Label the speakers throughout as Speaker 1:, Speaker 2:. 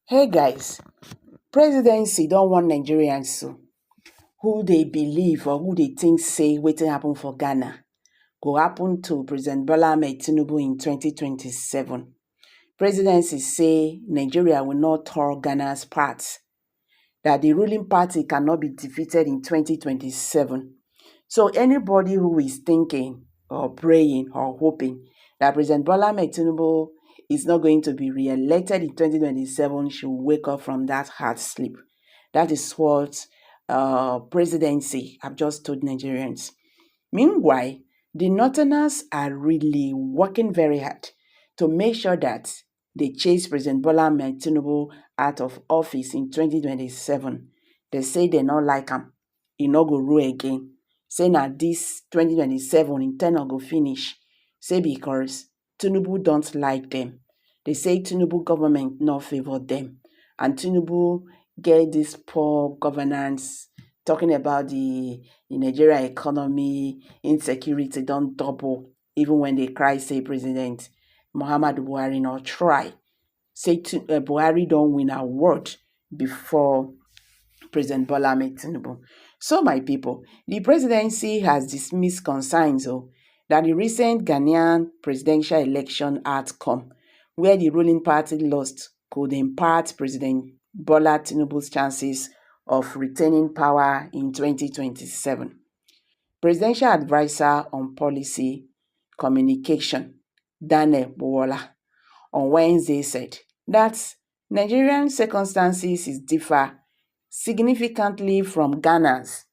Speaker 1: Hey guys, Presidency don't want Nigerians so who they believe or who they think say wetin happen for Ghana go happen to President Bola Ahmed Tinubu in 2027. Presidency say Nigeria will not tear Ghana's part, that the ruling party cannot be defeated in 2027. So anybody who is thinking or praying or hoping that President Bola Ahmed Tinubu is not going to be re-elected in 2027 should wake up from that hard sleep. That is what Presidency have just told Nigerians. Meanwhile, the Northerners are really working very hard to make sure that they chase President Bola Ahmed Tinubu out of office in 2027. They say they not like him. He no go rule again. Say na this 2027 in ten go finish. Say because Tinubu don't like them. They say Tinubu government not favor them. And Tinubu get this poor governance, talking about the Nigerian economy, insecurity don't double, even when they cry, say President Muhammadu Buhari not try. Say Buhari don't win an award before President Bola Ahmed Tinubu. So my people, the presidency has dismissed concerns that the recent Ghanaian presidential election outcome, where the ruling party lost, could impart President Bola Tinubu's chances of retaining power in 2027. Presidential Advisor on Policy Communication, Daniel Buwola, on Wednesday said that Nigerian circumstances differ significantly from Ghana's.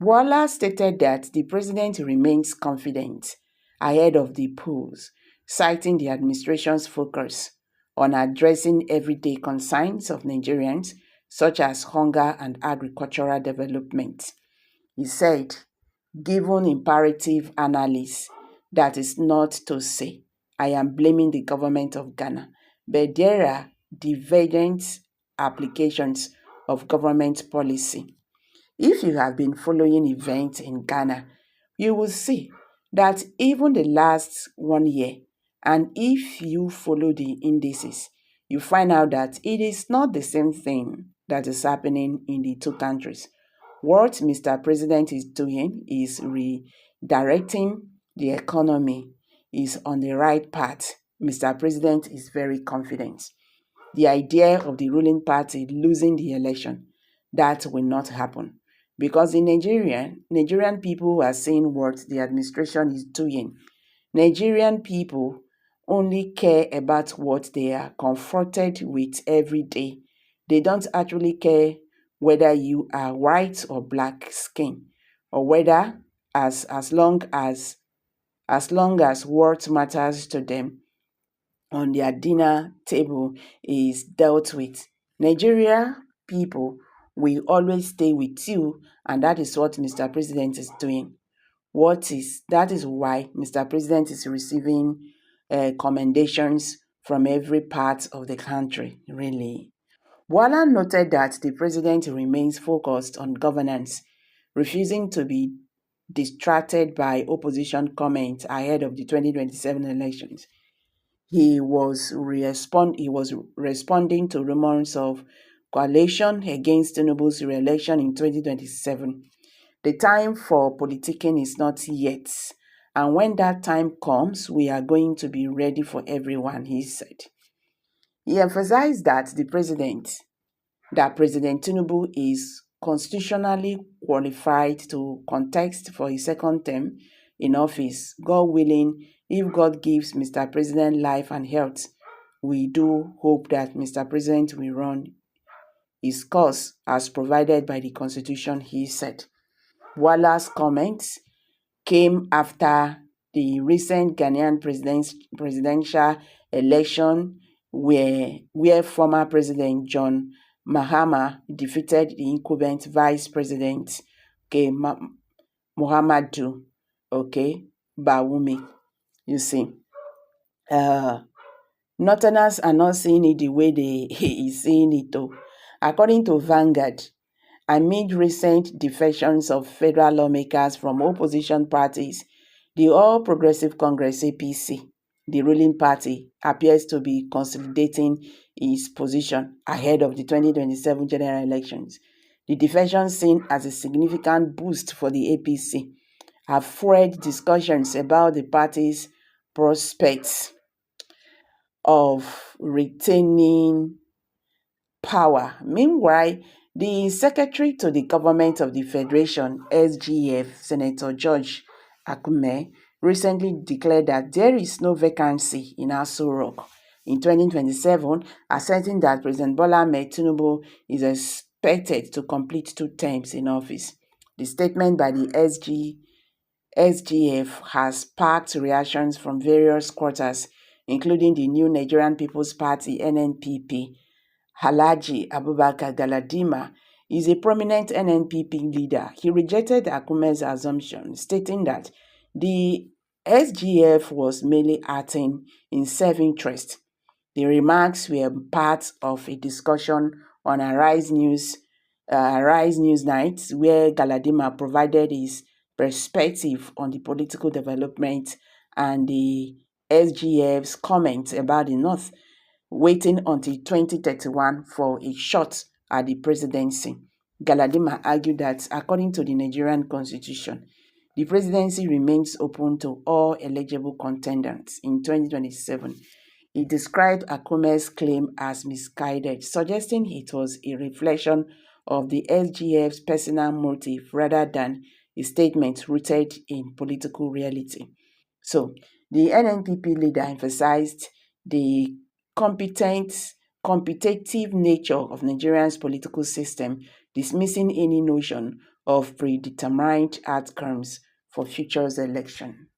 Speaker 1: Buwola stated that the president remains confident ahead of the polls, citing the administration's focus on addressing everyday concerns of Nigerians, such as hunger and agricultural development. He said, given imperative analysis, that is not to say I am blaming the government of Ghana, but there are divergent applications of government policy. If you have been following events in Ghana, you will see that even the last 1 year, and if you follow the indices, you find out that it is not the same thing that is happening in the two countries. What Mr. President is doing is redirecting the economy, is on the right path. Mr. President is very confident. The idea of the ruling party losing the election, that will not happen. Because in Nigerian people are seeing what the administration is doing. Nigerian people only care about what they are confronted with every day. They don't actually care whether you are white or black skin, or whether as long as what matters to them on their dinner table is dealt with. Nigeria people will always stay with you, and that is what Mr. President is doing. That is why Mr. President is receiving commendations from every part of the country, really. Buwola noted that the president remains focused on governance, refusing to be distracted by opposition comments ahead of the 2027 elections. He was responding to rumors of coalition against Tinubu's re-election in 2027. The time for politicking is not yet, and when that time comes, we are going to be ready for everyone, he said. He emphasized that President Tinubu is constitutionally qualified to contest for a second term in office. God willing, if God gives Mr. President life and health, we do hope that Mr. President will run his course as provided by the Constitution, he said. Buwola's comments came after the recent Ghanaian presidential election where former President John Mahama defeated the incumbent Vice President Muhammadu Bawumia. You see, Northerners are not seeing it the way they is seeing it though. According to Vanguard, amid recent defections of federal lawmakers from opposition parties, the All Progressive Congress (APC) the ruling party appears to be consolidating its position ahead of the 2027 general elections. The defection, seen as a significant boost for the APC, have fueled discussions about the party's prospects of retaining power. Meanwhile, the Secretary to the Government of the Federation, SGF, Senator George Akume, recently declared that there is no vacancy in Aso Rock in 2027, asserting that President Bola Ahmed Tinubu is expected to complete 2 terms in office. The statement by the SGF has sparked reactions from various quarters, including the new Nigerian People's Party, NNPP. Alhaji Abubakar Galadima is a prominent NNPP leader. He rejected Akume's assumption, stating that the SGF was merely acting in self-interest. The remarks were part of a discussion on Arise News Night, where Galadima provided his perspective on the political development and the SGF's comments about the North waiting until 2031 for a shot at the presidency. Galadima argued that, according to the Nigerian constitution, the presidency remains open to all eligible contenders in 2027. He described Akume's claim as misguided, suggesting it was a reflection of the SGF's personal motive rather than a statement rooted in political reality. So, the NNPP leader emphasized the competitive nature of Nigeria's political system, dismissing any notion of predetermined outcomes for future election.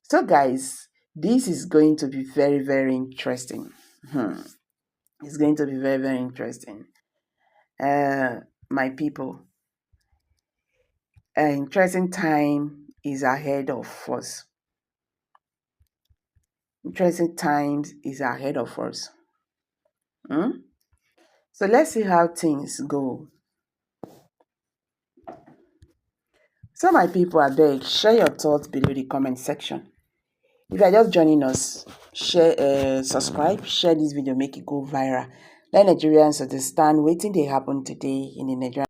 Speaker 1: So, guys, this is going to be very, very interesting. It's going to be very, very interesting. My people, an interesting time is ahead of us. Interesting times is ahead of us. So let's see how things go. So my people, I beg, share your thoughts below the comment section. If you are just joining us, share, subscribe, share this video, make it go viral. Let Nigerians understand what they happen today in the Nigerian